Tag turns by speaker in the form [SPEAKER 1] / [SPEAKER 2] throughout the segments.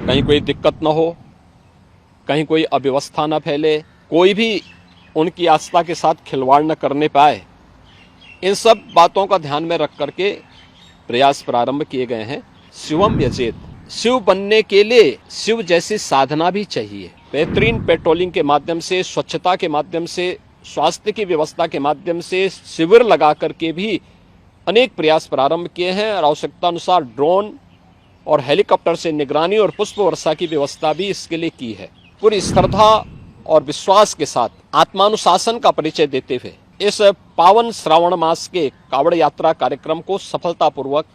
[SPEAKER 1] कहीं कोई दिक्कत न हो, कहीं कोई अव्यवस्था न फैले, कोई भी उनकी आस्था के साथ खिलवाड़ न करने पाए। इन सब बातों का ध्यान में रख करके प्रयास प्रारंभ किए गए हैं। शिवम यजेत, शिव बनने के लिए शिव जैसी साधना भी चाहिए। बेहतरीन पेट्रोलिंग के माध्यम से, स्वच्छता के माध्यम से, स्वास्थ्य की व्यवस्था के माध्यम से शिविर लगा करके भी अनेक प्रयास प्रारंभ किए हैं और आवश्यकता अनुसार ड्रोन और हेलीकॉप्टर से निगरानी और पुष्प वर्षा की व्यवस्था भी इसके लिए की है। पूरी श्रद्धा और विश्वास के साथ आत्मानुशासन का परिचय देते हुए इस पावन श्रावण मास के कावड़ यात्रा कार्यक्रम को सफलतापूर्वक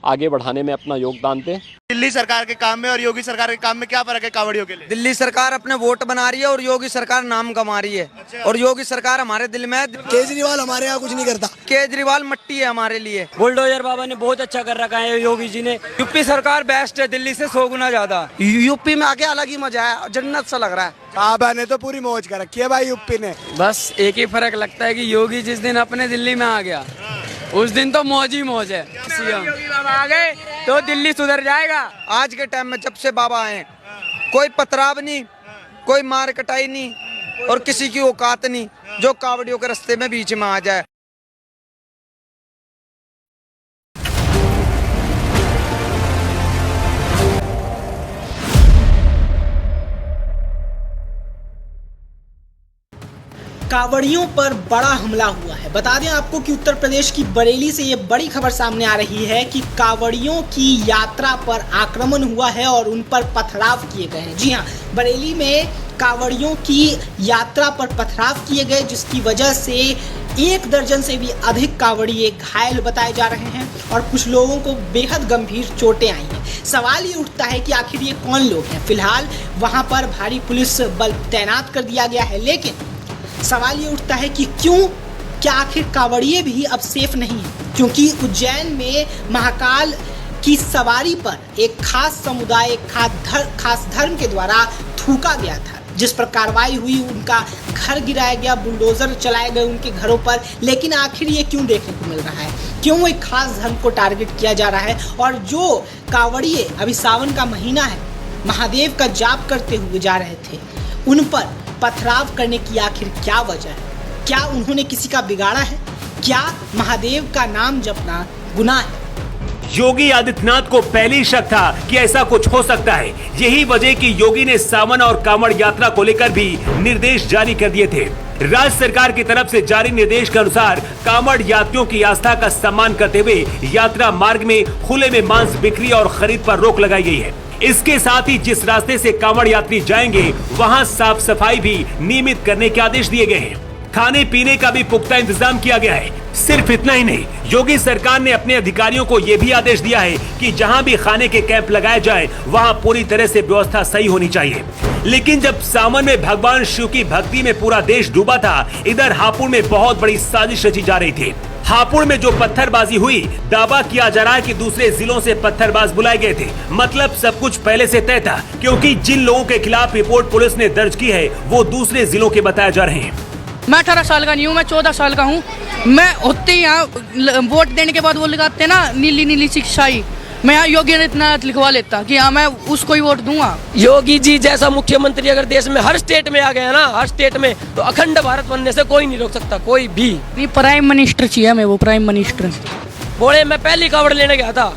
[SPEAKER 1] आगे बढ़ाने में अपना योगदान दें।
[SPEAKER 2] दिल्ली सरकार के काम में और योगी सरकार के काम में क्या फर्क है कांवड़ियों के लिए?
[SPEAKER 3] दिल्ली सरकार अपने वोट बना रही है और योगी सरकार नाम कमा रही है।
[SPEAKER 2] अच्छा।
[SPEAKER 3] और योगी सरकार हमारे दिल में है।
[SPEAKER 4] केजरीवाल हमारे यहाँ कुछ नहीं करता।
[SPEAKER 3] केजरीवाल मट्टी है हमारे लिए।
[SPEAKER 5] बुलडोजर बाबा ने बहुत अच्छा कर रखा है योगी जी ने।
[SPEAKER 3] यूपी सरकार बेस्ट है, दिल्ली से 100 गुना ज्यादा। यूपी में आके अलग ही मजा है, जन्नत सा लग रहा है।
[SPEAKER 4] बाबा ने तो पूरी मौज कर रखी है भाई यूपी ने।
[SPEAKER 5] बस एक ही फर्क लगता है कि योगी जिस दिन अपने दिल्ली में आ गया उस दिन तो मौज ही मौज है। सीएम योगी बाबा आ गए तो दिल्ली सुधर जाएगा।
[SPEAKER 3] आज के टाइम में जब से बाबा आए कोई पथराव नहीं, कोई मार कटाई नहीं और किसी की औकात नहीं जो कावड़ियों के रास्ते में बीच में आ जाए।
[SPEAKER 6] कावड़ियों पर बड़ा हमला हुआ है। बता दें आपको कि उत्तर प्रदेश की बरेली से ये बड़ी खबर सामने आ रही है कि कावड़ियों की यात्रा पर आक्रमण हुआ है और उन पर पथराव किए गए हैं। जी हां, बरेली में कावड़ियों की यात्रा पर पथराव किए गए, जिसकी वजह से 1 दर्जन से भी अधिक कावड़िए घायल बताए जा रहे हैं और कुछ लोगों को बेहद गंभीर चोटें आई हैं। सवाल ये उठता है कि आखिर ये कौन लोग हैं। फिलहाल वहां पर भारी पुलिस बल तैनात कर दिया गया है, लेकिन सवाल ये उठता है कि क्या आखिर कावड़िए भी अब सेफ नहीं है, क्योंकि उज्जैन में महाकाल की सवारी पर एक खास समुदाय, एक खास धर्म के द्वारा थूका गया था, जिस पर कार्रवाई हुई, उनका घर गिराया गया, बुलडोजर चलाए गए उनके घरों पर। लेकिन आखिर ये क्यों देखने को मिल रहा है, क्यों एक खास धर्म को टारगेट किया जा रहा है? और जो कावड़िए अभी सावन का महीना है, महादेव का जाप करते हुए जा रहे थे, उन पर पथराव करने की आखिर क्या वजह है? क्या उन्होंने किसी का बिगाड़ा है? क्या महादेव का नाम जपना गुनाह है?
[SPEAKER 7] योगी आदित्यनाथ को पहले ही शक था कि ऐसा कुछ हो सकता है। यही वजह कि योगी ने सावन और कांवड़ यात्रा को लेकर भी निर्देश जारी कर दिए थे। राज्य सरकार की तरफ से जारी निर्देश के अनुसार कांवड़ यात्रियों की आस्था का सम्मान करते हुए यात्रा मार्ग में खुले में मांस बिक्री और खरीद पर रोक लगाई गई है। इसके साथ ही जिस रास्ते से कांवड़ यात्री जाएंगे वहां साफ सफाई भी नियमित करने के आदेश दिए गए हैं। खाने पीने का भी पुख्ता इंतजाम किया गया है। सिर्फ इतना ही नहीं, योगी सरकार ने अपने अधिकारियों को यह भी आदेश दिया है कि जहां भी खाने के कैंप लगाए जाए वहां पूरी तरह से व्यवस्था सही होनी चाहिए। लेकिन जब सावन में भगवान शिव की भक्ति में पूरा देश डूबा था, इधर हापुड़ में बहुत बड़ी साजिश रची जा रही थी। हापुड़ में जो पत्थरबाजी हुई, दावा किया जा रहा है कि दूसरे जिलों से पत्थरबाज बुलाए गए थे। मतलब सब कुछ पहले से तय था, क्योंकि जिन लोगों के खिलाफ रिपोर्ट पुलिस ने दर्ज की है वो दूसरे जिलों के बताए जा रहे हैं।
[SPEAKER 8] मैं 18 साल का नहीं हूँ, मैं 14 साल का हूँ। मैं होते ही यहाँ वोट देने के बाद वो लगाते ना नीली नीली शिक्षाई, मैं यहाँ योगी आदित्यनाथ लिखवा लेता कि हाँ मैं उसको ही वोट दूंगा।
[SPEAKER 5] योगी जी जैसा मुख्यमंत्री अगर देश में हर स्टेट में आ गया ना, हर स्टेट में, तो अखंड भारत बनने से कोई नहीं रोक सकता, कोई भी।
[SPEAKER 8] प्राइम मिनिस्टर चाहिए हमें, वो प्राइम मिनिस्टर।
[SPEAKER 5] बोले मैं पहली कावड़ लेने गया था,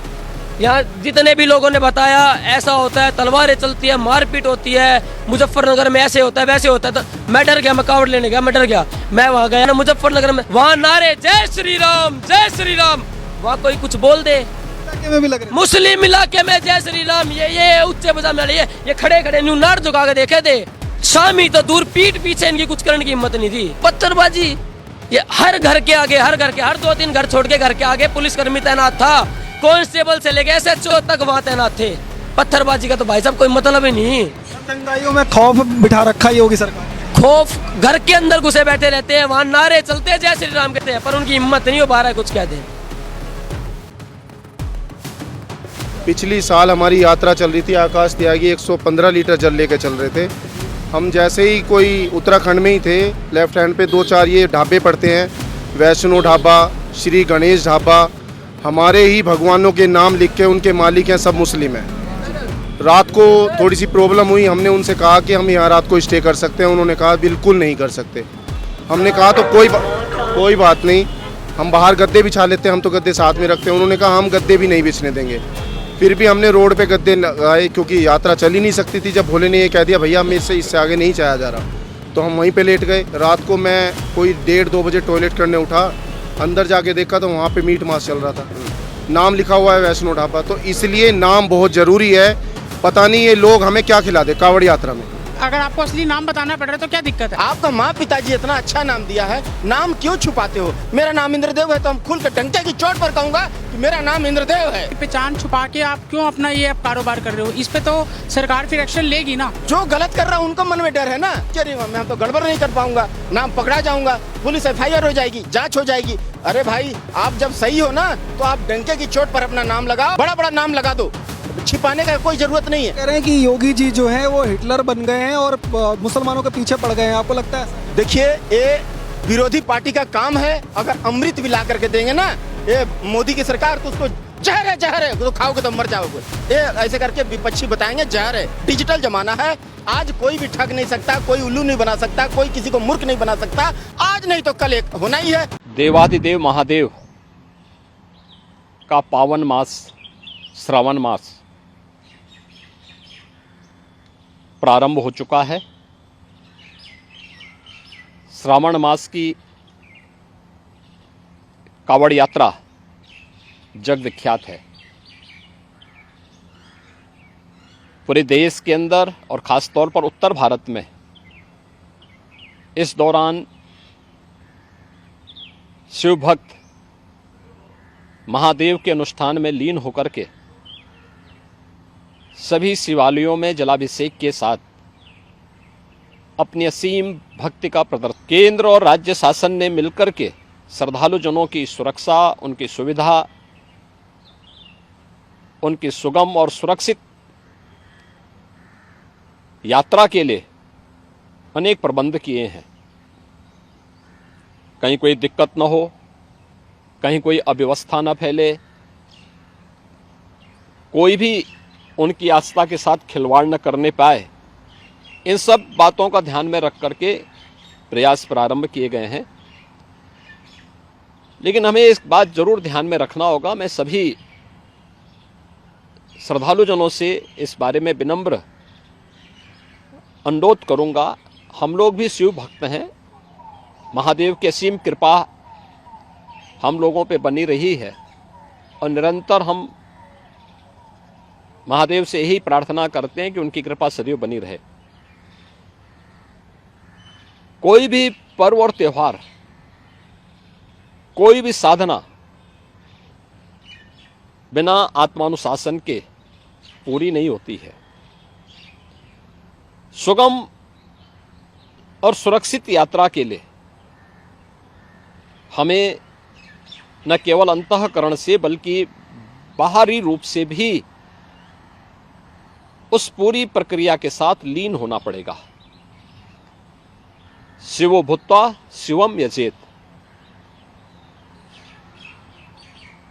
[SPEAKER 5] यहाँ जितने भी लोगों ने बताया ऐसा होता है, तलवारें चलती है, मारपीट होती है, मुजफ्फरनगर में ऐसे होता है वैसे होता है, तो मैं डर गया, मैं कावड़ लेने गया, मैं डर गया। मैं वहाँ गया ना मुजफ्फरनगर में, वहाँ नारे जय श्री राम, वहाँ कोई कुछ बोल दे, मुस्लिम इलाके में जय श्री राम, ये उच्च बाजार में ये खड़े न्यू नार झुका के देखे थे। शामी तो दूर पीठ पीछे इनकी कुछ करने की हिम्मत नहीं थी। पत्थरबाजी ये हर घर के आगे, हर 2-3 घर छोड़ के घर के आगे पुलिसकर्मी तैनात था, कांस्टेबल से लेके SHO तक वहाँ तैनात थे। पत्थरबाजी का तो भाई साहब कोई मतलब ही नहीं।
[SPEAKER 4] दंगाइयों में खौफ बिठा रखा है योगी सरकार।
[SPEAKER 5] खौफ घर के अंदर घुसे बैठे रहते हैं, वहाँ नारे चलते हैं जय श्री राम कहते हैं, पर उनकी हिम्मत नहीं हो पा रहा है कुछ कह दें।
[SPEAKER 9] पिछली साल हमारी यात्रा चल रही थी, आकाश त्यागी 115 लीटर जल लेके चल रहे थे। हम जैसे ही कोई उत्तराखंड में ही थे, लेफ्ट हैंड पे 2-4 ये ढाबे पड़ते हैं, वैष्णो ढाबा, श्री गणेश ढाबा, हमारे ही भगवानों के नाम लिख के उनके मालिक हैं, सब मुस्लिम हैं। रात को थोड़ी सी प्रॉब्लम हुई, हमने उनसे कहा कि हम यहाँ रात को स्टे कर सकते हैं, उन्होंने कहा बिल्कुल नहीं कर सकते। हमने कहा तो कोई बात नहीं, हम बाहर गद्दे बिछा लेते हैं, हम तो गद्दे साथ में रखते हैं। उन्होंने कहा हम गद्दे भी नहीं बिछने देंगे। फिर भी हमने रोड पे गद्दे लगाए क्योंकि यात्रा चल ही नहीं सकती थी। जब भोले ने ये कह दिया भैया मेरे से इससे आगे नहीं जाया जा रहा, तो हम वहीं पे लेट गए। रात को मैं कोई 1:30-2 बजे टॉयलेट करने उठा, अंदर जाके देखा तो वहाँ पे मीट मांस चल रहा था। नाम लिखा हुआ है वैष्णो ढाबा, तो इसलिए नाम बहुत ज़रूरी है। पता नहीं ये लोग हमें क्या खिला दे कांवड़ यात्रा में।
[SPEAKER 10] अगर आपको असली नाम बताना पड़ रहा है तो क्या दिक्कत है?
[SPEAKER 3] आपका माँ पिताजी इतना अच्छा नाम दिया है, नाम क्यों छुपाते हो? मेरा नाम इंद्रदेव है तो हम खुल कर डंके की चोट पर कहूँगा कि मेरा नाम इंद्रदेव है।
[SPEAKER 10] पहचान छुपा के आप क्यों अपना ये कारोबार कर रहे हो? इस पे तो सरकार फिर एक्शन लेगी ना।
[SPEAKER 3] जो गलत कर रहा है उनको मन में डर है ना, चलिए मैं तो गड़बड़ नहीं कर पाऊंगा, नाम पकड़ा जाऊंगा, पुलिस FIR हो जाएगी, जांच हो जाएगी। अरे भाई आप जब सही हो ना तो आप डंके की चोट पर अपना नाम लगाओ, बड़ा बड़ा नाम लगा दो, छिपाने का कोई जरूरत नहीं है।
[SPEAKER 4] कह रहे हैं कि योगी जी जो है वो हिटलर बन गए हैं और मुसलमानों के पीछे पड़ गए हैं, आपको लगता है?
[SPEAKER 3] देखिए ये विरोधी पार्टी का काम है, अगर अमृत भी ला करके देंगे ना ये मोदी की सरकार तो उसको जहर है तो खाओगे तो मर जाओगे। ये ऐसे करके विपक्षी बताएंगे जहर है। डिजिटल जमाना है, आज कोई भी ठग नहीं सकता, कोई उल्लू नहीं बना सकता, कोई किसी को मूर्ख नहीं बना सकता। आज नहीं तो कल एक होना ही है।
[SPEAKER 1] देवादिदेव महादेव का पावन मास श्रावण मास प्रारंभ हो चुका है। श्रावण मास की कावड़ यात्रा जग विख्यात है। पूरे देश के अंदर और खास तौर पर उत्तर भारत में इस दौरान शिव भक्त महादेव के अनुष्ठान में लीन होकर के सभी शिवालयों में जलाभिषेक के साथ अपनी असीम भक्ति का प्रदर्शन। केंद्र और राज्य शासन ने मिलकर के श्रद्धालु जनों की सुरक्षा, उनकी सुविधा, उनकी सुगम और सुरक्षित यात्रा के लिए अनेक प्रबंध किए हैं। कहीं कोई दिक्कत न हो, कहीं कोई अव्यवस्था न फैले, कोई भी उनकी आस्था के साथ खिलवाड़ न करने पाए, इन सब बातों का ध्यान में रख करके प्रयास प्रारंभ किए गए हैं। लेकिन हमें एक बात जरूर ध्यान में रखना होगा, मैं सभी श्रद्धालु जनों से इस बारे में विनम्र अनुरोध करूंगा। हम लोग भी शिव भक्त हैं, महादेव की असीम कृपा हम लोगों पे बनी रही है और निरंतर हम महादेव से यही प्रार्थना करते हैं कि उनकी कृपा सदैव बनी रहे। कोई भी पर्व और त्योहार, कोई भी साधना बिना आत्मानुशासन के पूरी नहीं होती है। सुगम और सुरक्षित यात्रा के लिए हमें न केवल अंतःकरण से बल्कि बाहरी रूप से भी उस पूरी प्रक्रिया के साथ लीन होना पड़ेगा। शिवो भूत्वा शिवम यजेत।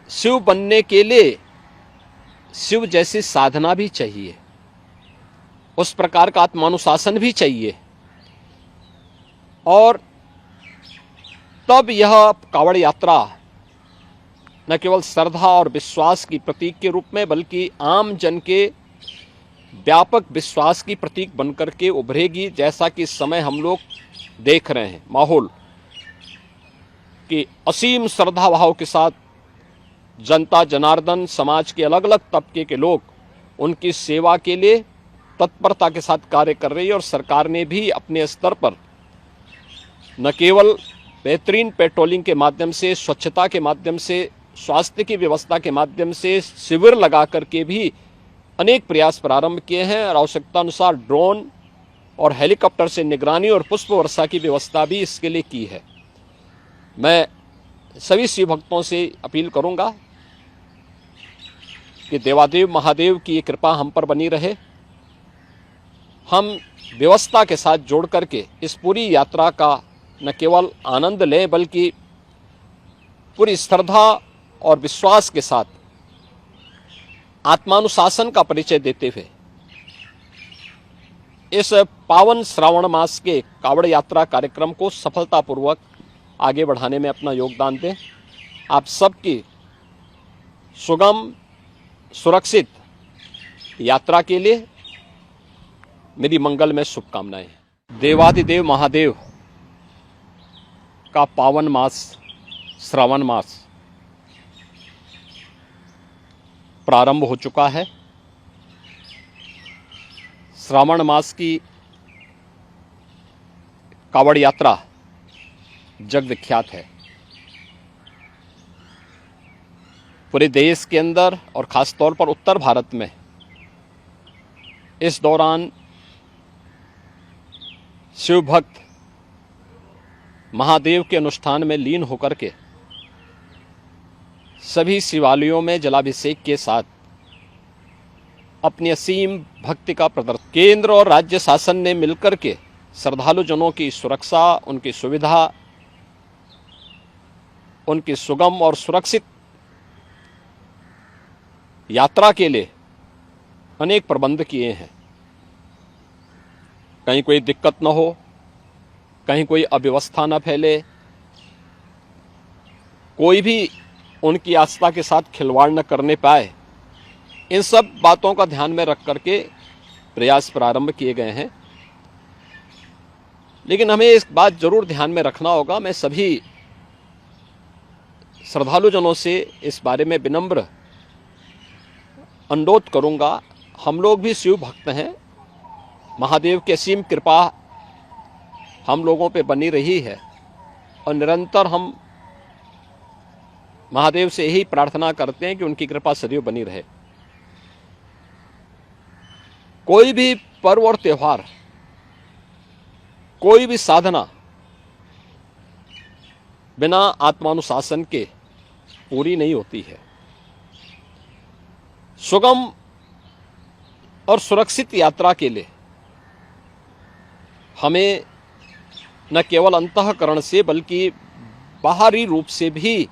[SPEAKER 1] शिव बनने के लिए शिव जैसी साधना भी चाहिए, उस प्रकार का आत्मानुशासन भी चाहिए, और तब यह कावड़ यात्रा न केवल श्रद्धा और विश्वास की प्रतीक के रूप में बल्कि आम जन के व्यापक विश्वास की प्रतीक बनकर के उभरेगी। जैसा कि इस समय हम लोग देख रहे हैं माहौल कि असीम श्रद्धा भाव के साथ जनता जनार्दन समाज के अलग अलग तबके के लोग उनकी सेवा के लिए तत्परता के साथ कार्य कर रही है। और सरकार ने भी अपने स्तर पर न केवल बेहतरीन पेट्रोलिंग के माध्यम से, स्वच्छता के माध्यम से, स्वास्थ्य की व्यवस्था के माध्यम से शिविर लगा करके भी अनेक प्रयास प्रारंभ किए हैं और आवश्यकता अनुसार ड्रोन और हेलीकॉप्टर से निगरानी और पुष्प वर्षा की व्यवस्था भी इसके लिए की है। मैं सभी शिव भक्तों से अपील करूंगा कि देवादेव महादेव की ये कृपा हम पर बनी रहे। हम व्यवस्था के साथ जोड़ करके इस पूरी यात्रा का न केवल आनंद लें बल्कि पूरी श्रद्धा और विश्वास के साथ आत्मानुशासन का परिचय देते हुए इस पावन श्रावण मास के कावड़ यात्रा कार्यक्रम को सफलतापूर्वक आगे बढ़ाने में अपना योगदान दें। आप सबकी सुगम सुरक्षित यात्रा के लिए मेरी मंगल में शुभकामनाएं। देवादिदेव महादेव का पावन मास श्रावण मास प्रारंभ हो चुका है। श्रावण मास की कावड़ यात्रा जग विख्यात है। पूरे देश के अंदर और खास तौर पर उत्तर भारत में इस दौरान शिव भक्त महादेव के अनुष्ठान में लीन होकर के सभी शिवालयों में जलाभिषेक के साथ अपनी असीम भक्ति का प्रदर्शन। केंद्र और राज्य शासन ने मिलकर के श्रद्धालु जनों की सुरक्षा, उनकी सुविधा, उनकी सुगम और सुरक्षित यात्रा के लिए अनेक प्रबंध किए हैं। कहीं कोई दिक्कत न हो, कहीं कोई अव्यवस्था न फैले, कोई भी उनकी आस्था के साथ खिलवाड़ न करने पाए, इन सब बातों का ध्यान में रख करके प्रयास प्रारंभ किए गए हैं। लेकिन हमें इस बात जरूर ध्यान में रखना होगा, मैं सभी श्रद्धालु जनों से इस बारे में विनम्र अनुरोध करूंगा। हम लोग भी शिव भक्त हैं, महादेव की असीम कृपा हम लोगों पे बनी रही है और निरंतर हम महादेव से यही प्रार्थना करते हैं कि उनकी कृपा सदैव बनी रहे। कोई भी पर्व और त्योहार, कोई भी साधना बिना आत्मानुशासन के पूरी नहीं होती है। सुगम और सुरक्षित यात्रा के लिए हमें न केवल अंतःकरण से बल्कि बाहरी रूप से भी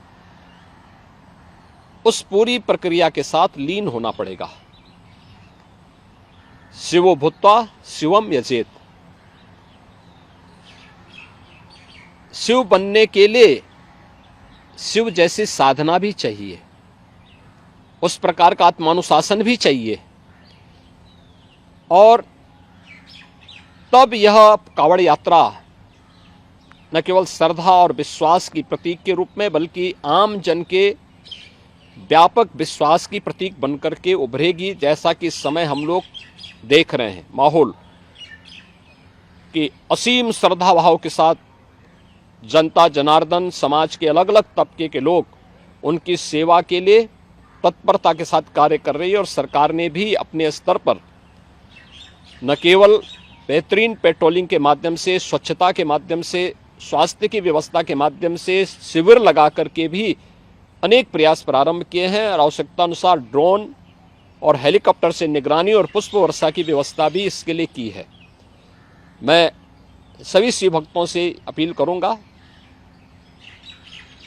[SPEAKER 1] उस पूरी प्रक्रिया के साथ लीन होना पड़ेगा। शिवो भूत्वा शिवम यजेत। शिव बनने के लिए शिव जैसी साधना भी चाहिए, उस प्रकार का आत्मानुशासन भी चाहिए, और तब यह कावड़ यात्रा न केवल श्रद्धा और विश्वास की प्रतीक के रूप में बल्कि आम जन के व्यापक विश्वास की प्रतीक बनकर के उभरेगी। जैसा कि इस समय हम लोग देख रहे हैं माहौल कि असीम श्रद्धा भाव के साथ जनता जनार्दन समाज के अलग अलग तबके के लोग उनकी सेवा के लिए तत्परता के साथ कार्य कर रही है। और सरकार ने भी अपने स्तर पर न केवल बेहतरीन पेट्रोलिंग के माध्यम से, स्वच्छता के माध्यम से, स्वास्थ्य की व्यवस्था के माध्यम से शिविर लगा करके भी अनेक प्रयास प्रारंभ किए हैं और आवश्यकता अनुसार ड्रोन और हेलीकॉप्टर से निगरानी और पुष्प वर्षा की व्यवस्था भी इसके लिए की है। मैं सभी शिव भक्तों से अपील करूंगा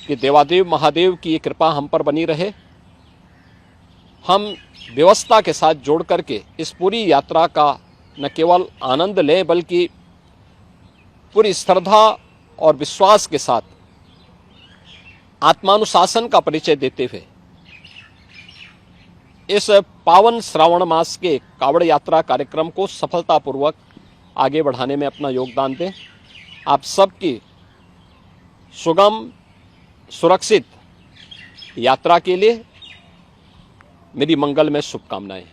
[SPEAKER 1] कि देवादेव महादेव की ये कृपा हम पर बनी रहे। हम व्यवस्था के साथ जोड़ करके इस पूरी यात्रा का न केवल आनंद लें बल्कि पूरी श्रद्धा और विश्वास के साथ आत्मानुशासन का परिचय देते हुए इस पावन श्रावण मास के कावड़ यात्रा कार्यक्रम को सफलतापूर्वक आगे बढ़ाने में अपना योगदान दें। आप सबकी सुगम सुरक्षित यात्रा के लिए मेरी मंगल में शुभकामनाएं।